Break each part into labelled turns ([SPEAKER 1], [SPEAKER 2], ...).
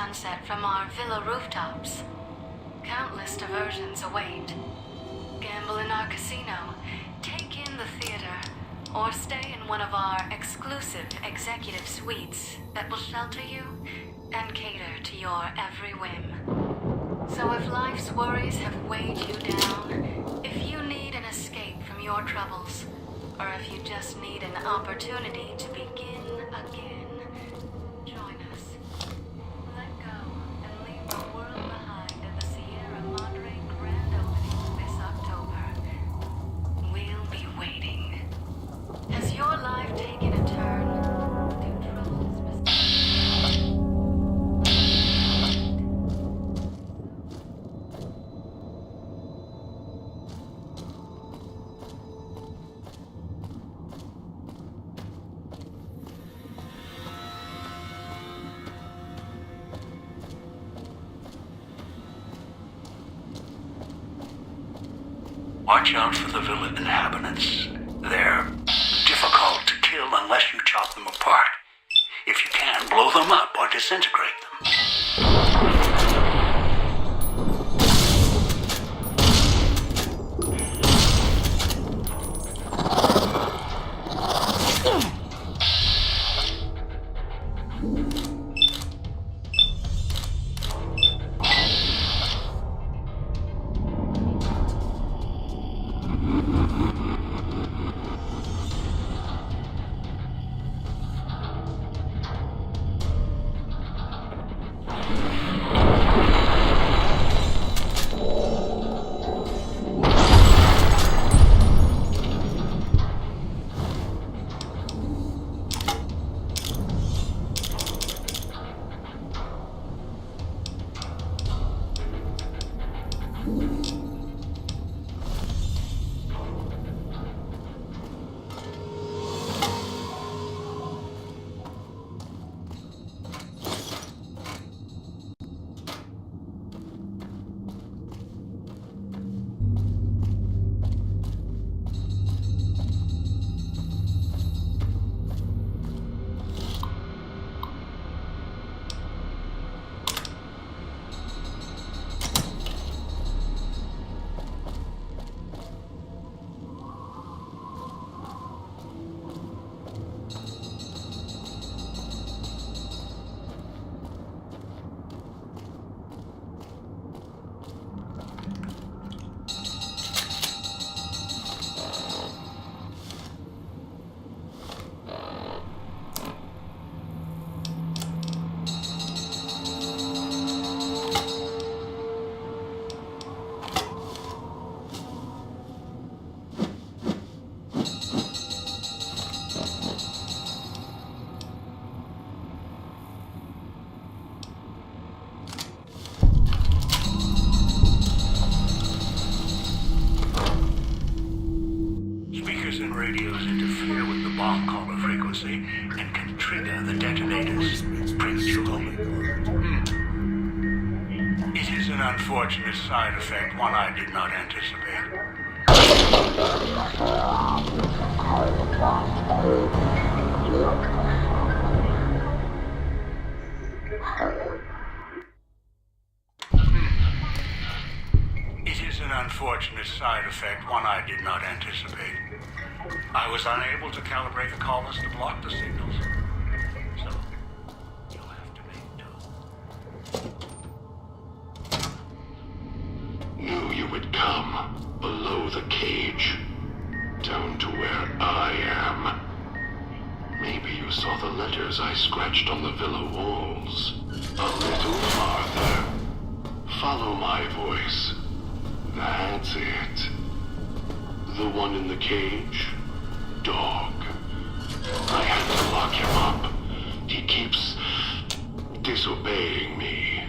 [SPEAKER 1] sunset from our villa rooftops. Countless diversions await. Gamble in our casino, take in the theater, or stay in one of our exclusive executive suites that will shelter you and cater to your every whim. So if life's worries have weighed you down, if you need an escape from your troubles, or if you just need an opportunity to begin again, join us. Let go and leave the world behind at the Sierra Madre grand opening this October. We'll be waiting. Has your life taken a turn? Do troubles
[SPEAKER 2] Watch out for the villa inhabitants. They're difficult to kill unless you chop them apart. If you can, blow them up or disintegrate them. Radios interfere with the bomb caller frequency and can trigger the detonators prematurely. It is an unfortunate side effect, one I did not anticipate. It is an unfortunate side effect, one I did not anticipate. I was unable to calibrate the callers to block the signals. So, you'll have to make do.
[SPEAKER 3] Knew you would come below the cage, down to where I am. Maybe you saw the letters I scratched on the villa walls. A little farther. Follow my voice. That's it. The one in the cage? Dog. I had to lock him up. He keeps disobeying me.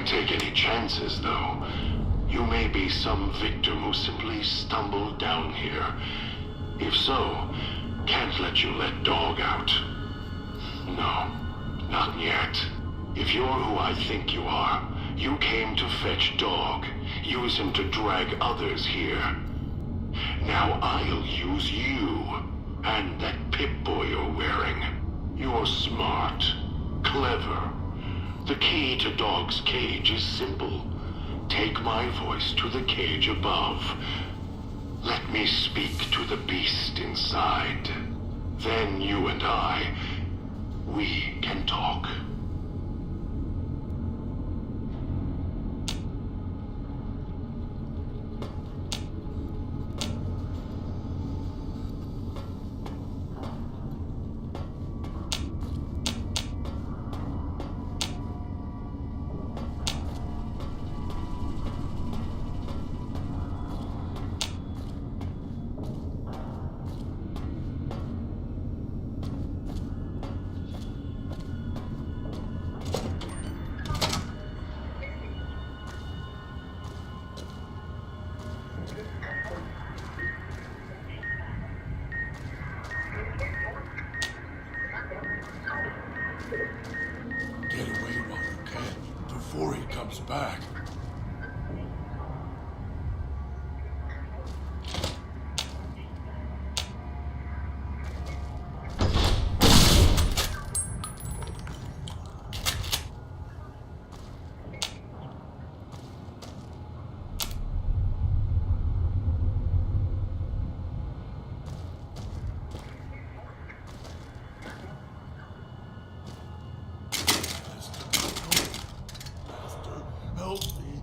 [SPEAKER 3] take any chances, though. You may be some victim who simply stumbled down here. If so, can't let you let Dog out. No, not yet. If you're who I think you are, you came to fetch Dog, use him to drag others here. Now I'll use you, and that Pip-Boy you're wearing. You're smart, clever. The key to Dog's cage is simple. Take my voice to the cage above. Let me speak to the beast inside. Then you and I, we can talk.
[SPEAKER 4] Get away while you can, before he comes back. Help me.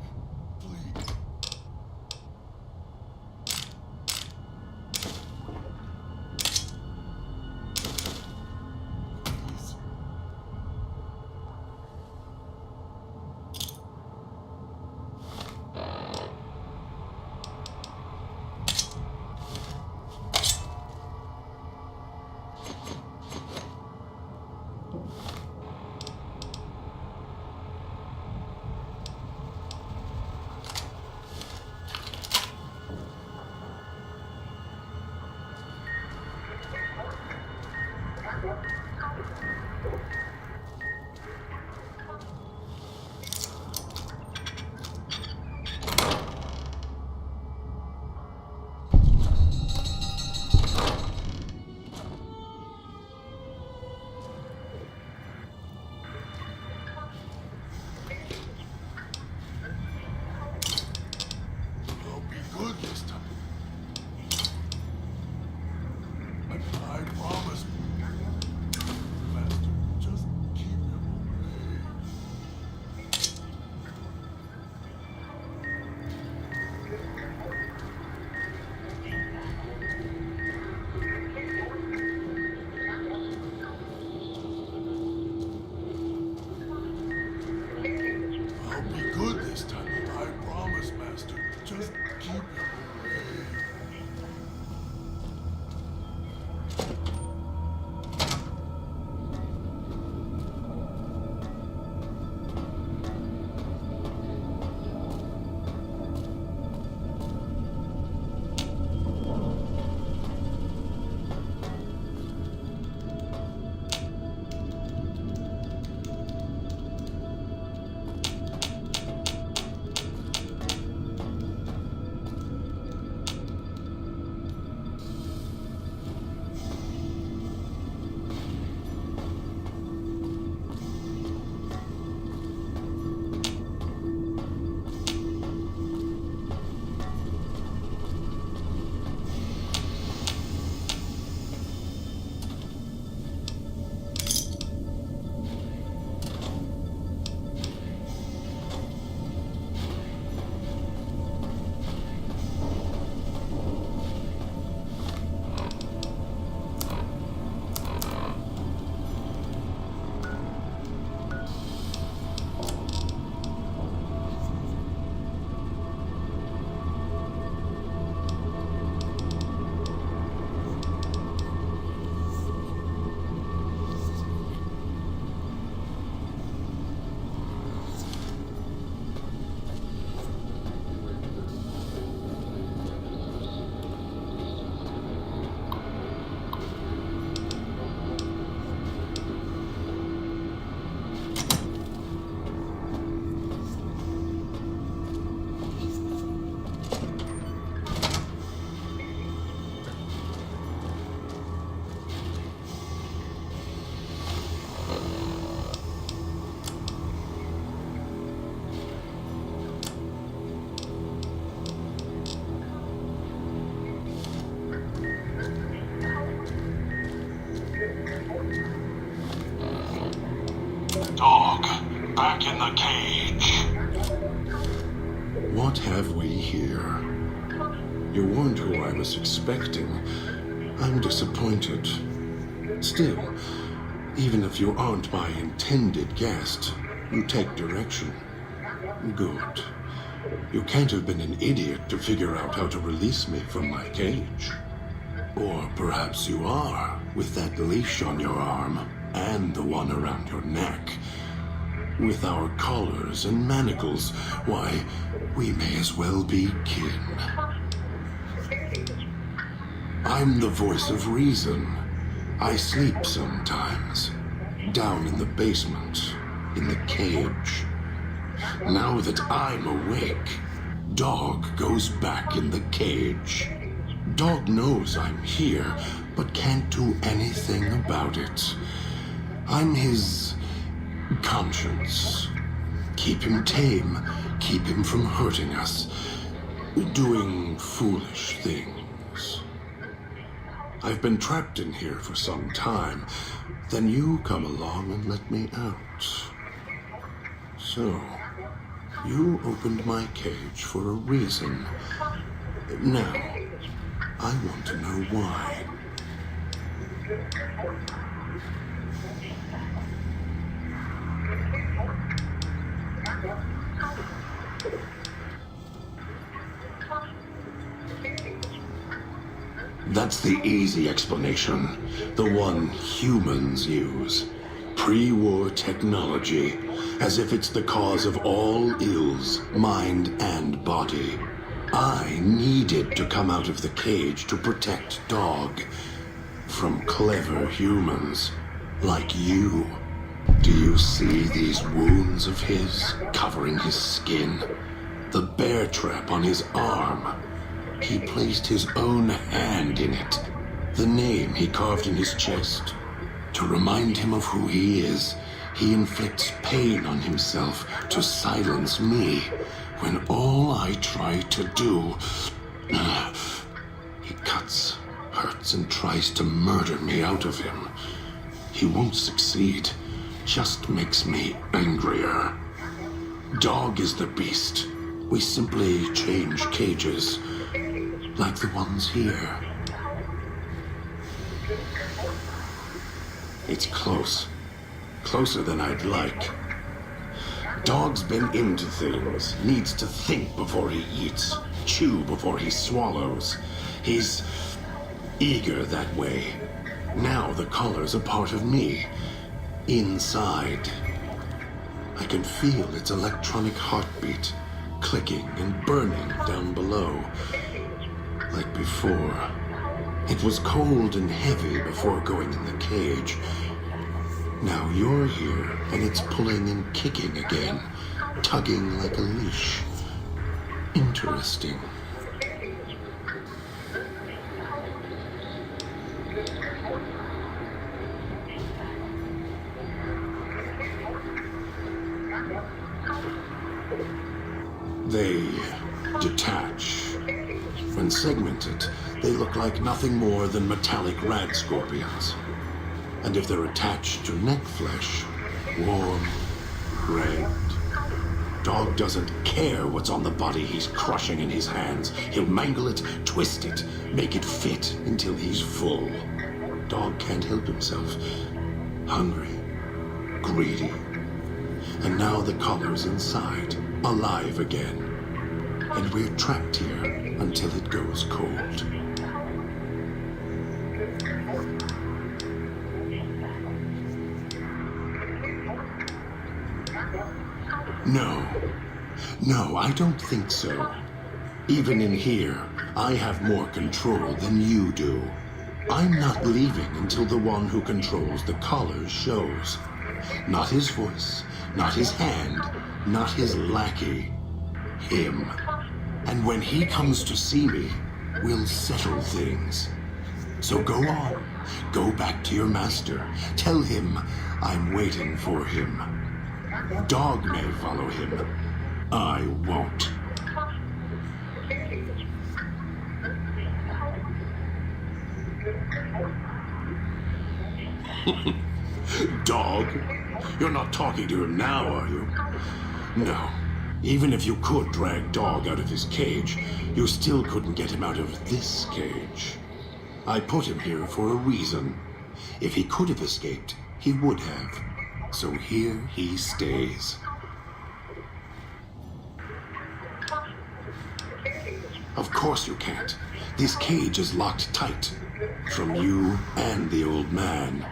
[SPEAKER 3] Dog, back in the cage.
[SPEAKER 4] What have we here? You weren't who I was expecting. I'm disappointed. Still, even if you aren't my intended guest, you take direction. Good. You can't have been an idiot to figure out how to release me from my cage. Or perhaps you are, with that leash on your arm, and the one around your neck. With our collars and manacles, why, we may as well be kin. I'm the voice of reason. I sleep sometimes, down in the basement, in the cage. Now that I'm awake, Dog goes back in the cage. Dog knows I'm here, but can't do anything about it. I'm his conscience. Keep him tame, keep him from hurting us, doing foolish things. I've been trapped in here for some time. Then you come along and let me out. So, you opened my cage for a reason. Now, I want to know why. That's the easy explanation. The one humans use. Pre-war technology. As if it's the cause of all ills, mind and body. I needed to come out of the cage to protect Dog. From clever humans. Like you. Do you see these wounds of his covering his skin? The bear trap on his arm. He placed his own hand in it. The name he carved in his chest. To remind him of who he is, he inflicts pain on himself to silence me, when all I try to do... He cuts, hurts, and tries to murder me out of him. He won't succeed, just makes me angrier. Dog is the beast. We simply change cages. Like the ones here. It's close. Closer than I'd like. Dog's been into things. Needs to think before he eats. Chew before he swallows. He's eager that way. Now the collar's a part of me. Inside. I can feel its electronic heartbeat. Clicking and burning down below. Like before. It was cold and heavy before going in the cage. Now you're here, and it's pulling and kicking again. Tugging like a leash. Interesting. They detach. When segmented, they look like nothing more than metallic rad scorpions. And if they're attached to neck flesh, warm, red. Dog doesn't care what's on the body he's crushing in his hands. He'll mangle it, twist it, make it fit until he's full. Dog can't help himself. Hungry, greedy. And now the collar's inside, alive again. And we're trapped here until it goes cold. No, I don't think so. Even in here, I have more control than you do. I'm not leaving until the one who controls the collars shows. Not his voice, not his hand, not his lackey. Him. And when he comes to see me, we'll settle things. So go on. Go back to your master. Tell him I'm waiting for him. Dog may follow him. I won't. Dog? You're not talking to him now, are you? No. Even if you could drag Dog out of his cage, you still couldn't get him out of this cage. I put him here for a reason. If he could have escaped, he would have. So here he stays. Of course you can't. This cage is locked tight. From you and the old man.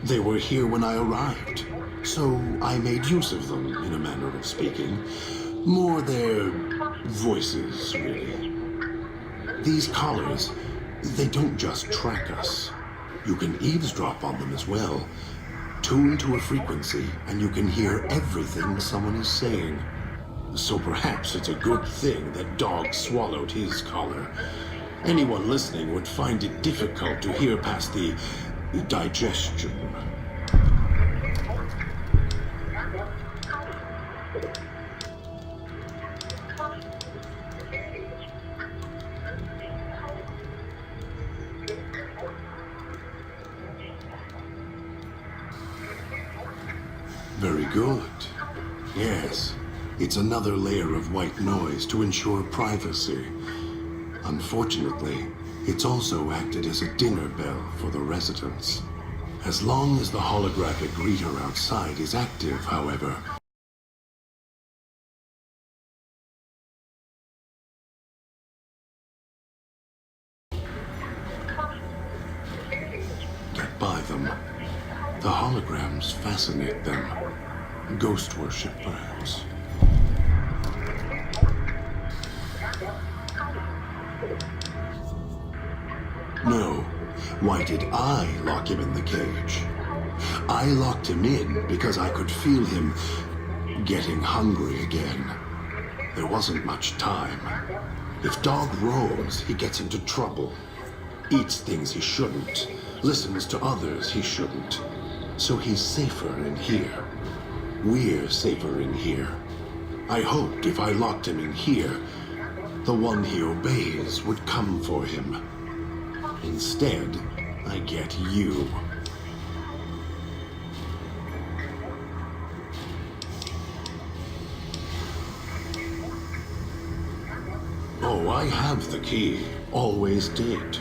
[SPEAKER 4] They were here when I arrived, so I made use of them, in a manner of speaking. More their voices, really. These collars, they don't just track us. You can eavesdrop on them as well. Tune to a frequency, and you can hear everything someone is saying. So perhaps it's a good thing that Dog swallowed his collar. Anyone listening would find it difficult to hear past the digestion. Very good. Yes, it's another layer of white noise to ensure privacy. Unfortunately, it's also acted as a dinner bell for the residents. As long as the holographic greeter outside is active, however, get by them. The holograms fascinate them. Ghost worship, perhaps. No. Why did I lock him in the cage? I locked him in because I could feel him getting hungry again. There wasn't much time. If Dog roams, he gets into trouble. Eats things he shouldn't. Listens to others he shouldn't. So he's safer in here. We're safer in here. I hoped if I locked him in here, the one he obeys would come for him. Instead, I get you. Oh, I have the key. Always did.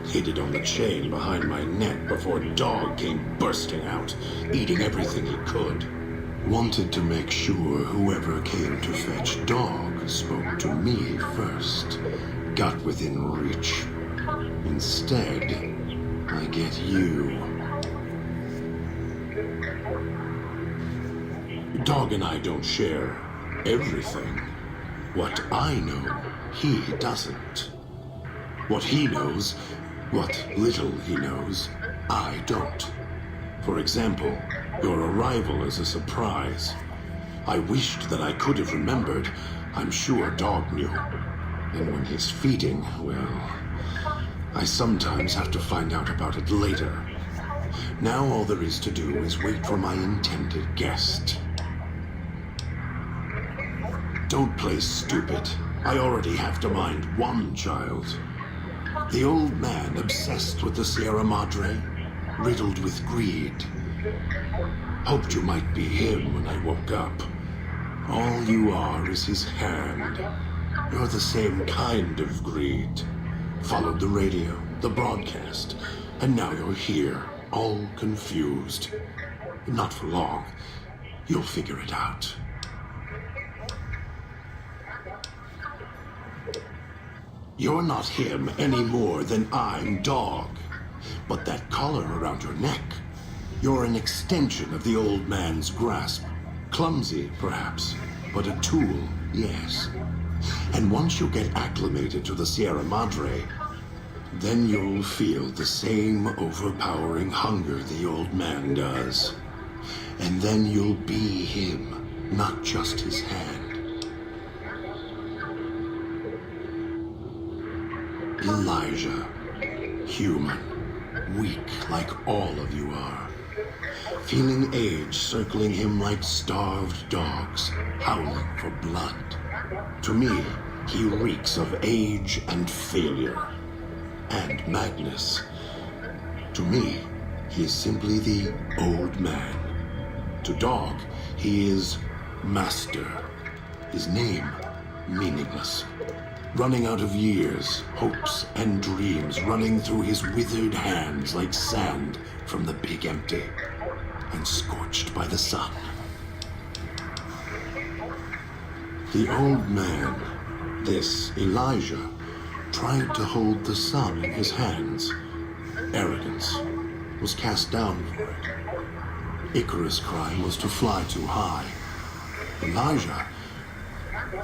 [SPEAKER 4] Hid it on the chain behind my neck before Dog came bursting out, eating everything he could. Wanted to make sure whoever came to fetch Dog spoke to me first. Got within reach. Instead, I get you. Dog and I don't share everything. What I know, he doesn't. What he knows, what little he knows, I don't. For example, your arrival is a surprise. I wished that I could have remembered. I'm sure Dog knew. And when he's feeding, well, I sometimes have to find out about it later. Now all there is to do is wait for my intended guest. Don't play stupid. I already have to mind one child. The old man obsessed with the Sierra Madre, riddled with greed. Hoped you might be him when I woke up. All you are is his hand. You're the same kind of greed. Followed the radio, the broadcast, and now you're here, all confused. Not for long. You'll figure it out. You're not him any more than I'm Dog. But that collar around your neck, you're an extension of the old man's grasp. Clumsy, perhaps, but a tool, yes. And once you get acclimated to the Sierra Madre, then you'll feel the same overpowering hunger the old man does. And then you'll be him, not just his hand. Elijah, human, weak like all of you are. feeling age circling him like starved dogs, howling for blood. To me, he reeks of age and failure, and madness. To me, he is simply the old man. To Dog, he is Master. His name, meaningless. Running out of years, hopes and dreams running through his withered hands like sand from the big empty, and scorched by the sun. The old man, this Elijah, tried to hold the sun in his hands. Arrogance was cast down for it. Icarus' crime was to fly too high.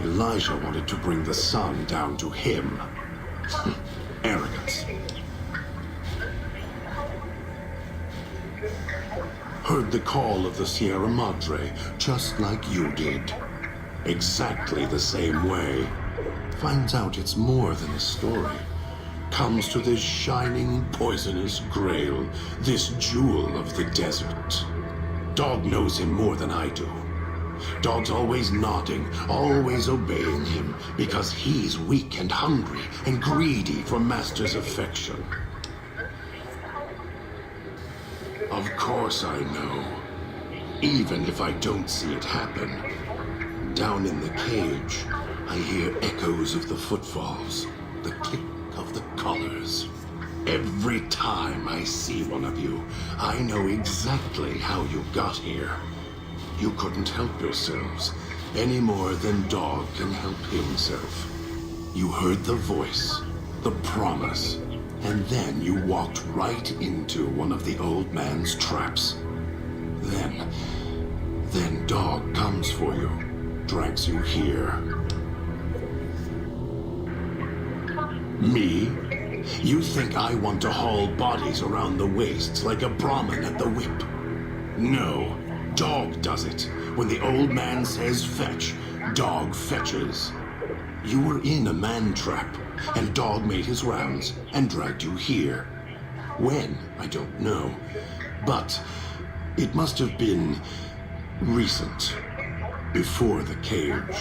[SPEAKER 4] Elijah wanted to bring the sun down to him. Arrogance. Heard the call of the Sierra Madre, just like you did. Exactly the same way. Finds out it's more than a story. Comes to this shining, poisonous grail, this jewel of the desert. Dog knows him more than I do. Dog's always nodding, always obeying him, because he's weak and hungry and greedy for Master's affection. Of course I know. Even if I don't see it happen. Down in the cage, I hear echoes of the footfalls, the click of the collars. Every time I see one of you, I know exactly how you got here. You couldn't help yourselves, any more than Dog can help himself. You heard the voice, the promise, and then you walked right into one of the old man's traps. Then Dog comes for you, drags you here. Me? You think I want to haul bodies around the wastes like a Brahmin at the whip? No. Dog does it. When the old man says fetch, Dog fetches. You were in a man trap, and Dog made his rounds and dragged you here. When, I don't know. But it must have been recent, before the cage.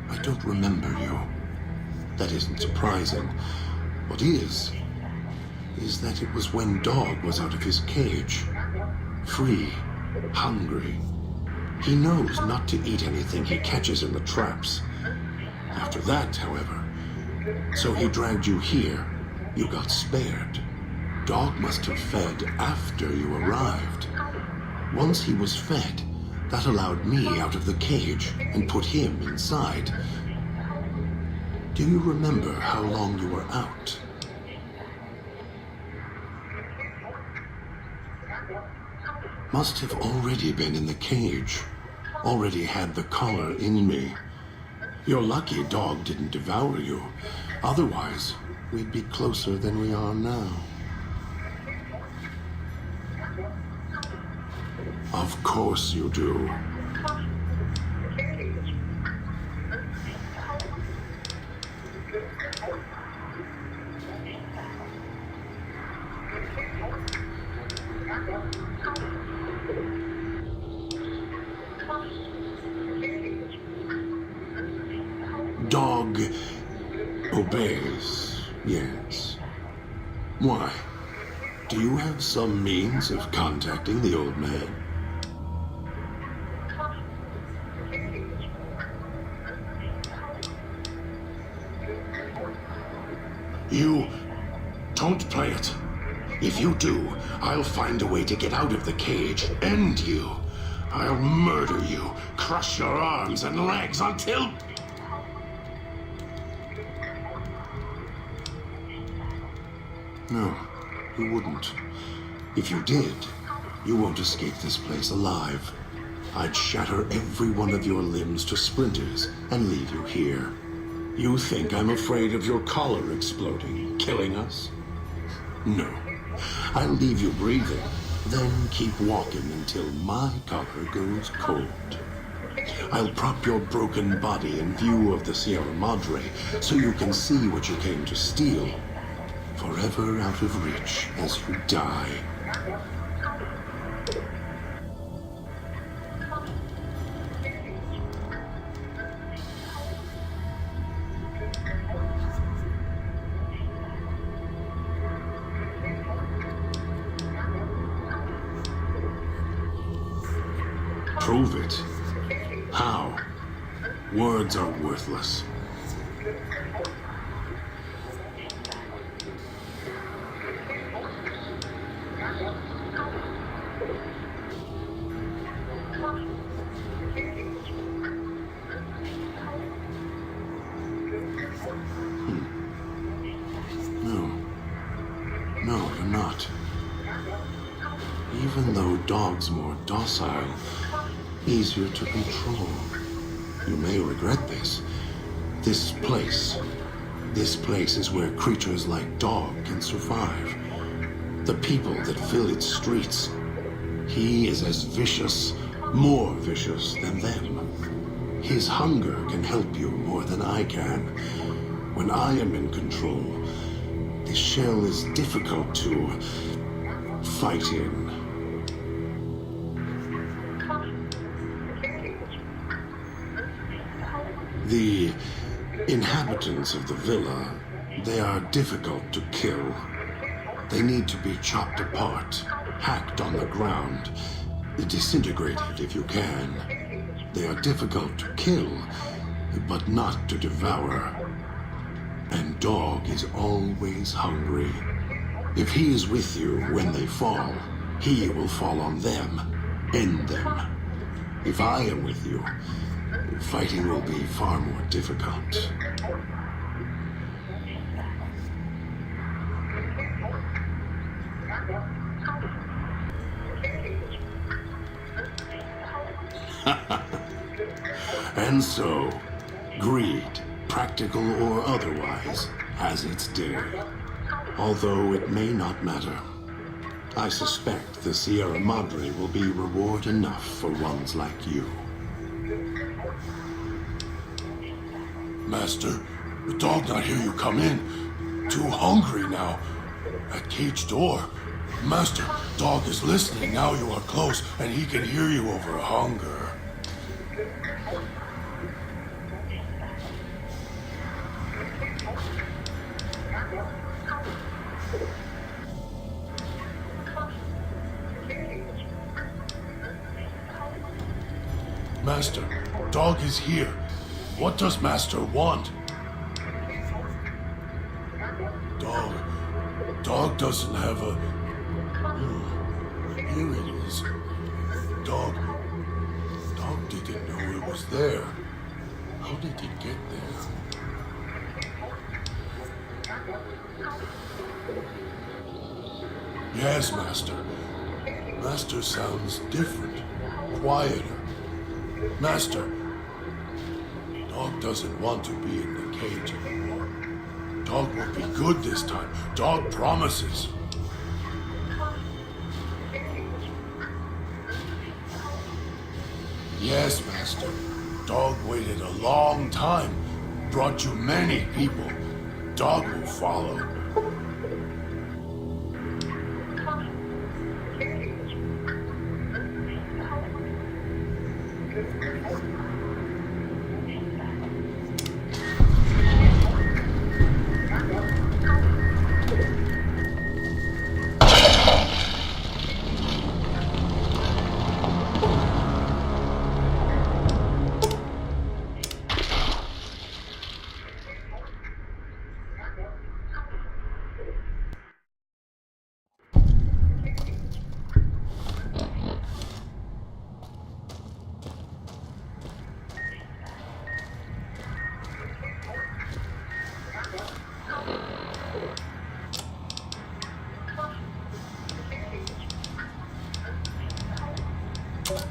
[SPEAKER 4] I don't remember you. That isn't surprising. What is that it was when Dog was out of his cage. Free, hungry. He knows not to eat anything he catches in the traps. After that, however, so he dragged you here. You got spared. Dog must have fed after you arrived. Once he was fed, that allowed me out of the cage and put him inside. Do you remember how long you were out? Must have already been in the cage. Already had the collar in me. You're lucky Dog didn't devour you. Otherwise, we'd be closer than we are now. Of course you do. Dog obeys, yes. Why? Do you have some means of contacting the old man? You don't play it. If you do, I'll find a way to get out of the cage, end you. I'll murder you, crush your arms and legs until... No, you wouldn't. If you did, you won't escape this place alive. I'd shatter every one of your limbs to splinters and leave you here. You think I'm afraid of your collar exploding, killing us? No. I'll leave you breathing, then keep walking until my collar goes cold. I'll prop your broken body in view of the Sierra Madre so you can see what you came to steal. forever out of reach as you die. Prove it. How? Words are worthless. No, you're not. Even though Dog's more docile, easier to control. You may regret this. This place is where creatures like Dog can survive. The people that fill its streets. He is as vicious, more vicious than them. His hunger can help you more than I can. When I am in control, this shell is difficult to fight in. The inhabitants of the villa, they are difficult to kill. They need to be chopped apart, hacked on the ground, disintegrated if you can. They are difficult to kill, but not to devour. And Dog is always hungry. If he is with you when they fall, he will fall on them, end them. If I am with you, fighting will be far more difficult. And so, greed, practical or otherwise, has its day. Although it may not matter. I suspect the Sierra Madre will be reward enough for ones like you.
[SPEAKER 5] Master, the Dog not hear you come in. Too hungry now. At cage door. Master, Dog is listening now you are close, and he can hear you over hunger. Master, Dog is here. What does Master want? Dog doesn't have a... Here it is. Dog didn't know it was there. How did it get there? Yes, Master. Master sounds different, quieter. Master, Dog doesn't want to be in the cage anymore. Dog will be good this time. Dog promises. Yes, Master. Dog waited a long time. Brought you many people. Dog will follow.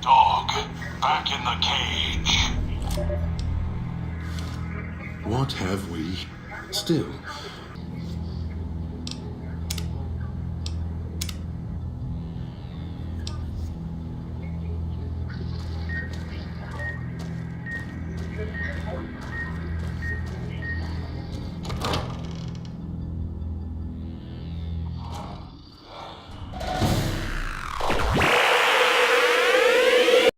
[SPEAKER 5] Dog, back in the cage.
[SPEAKER 4] What have we? Still,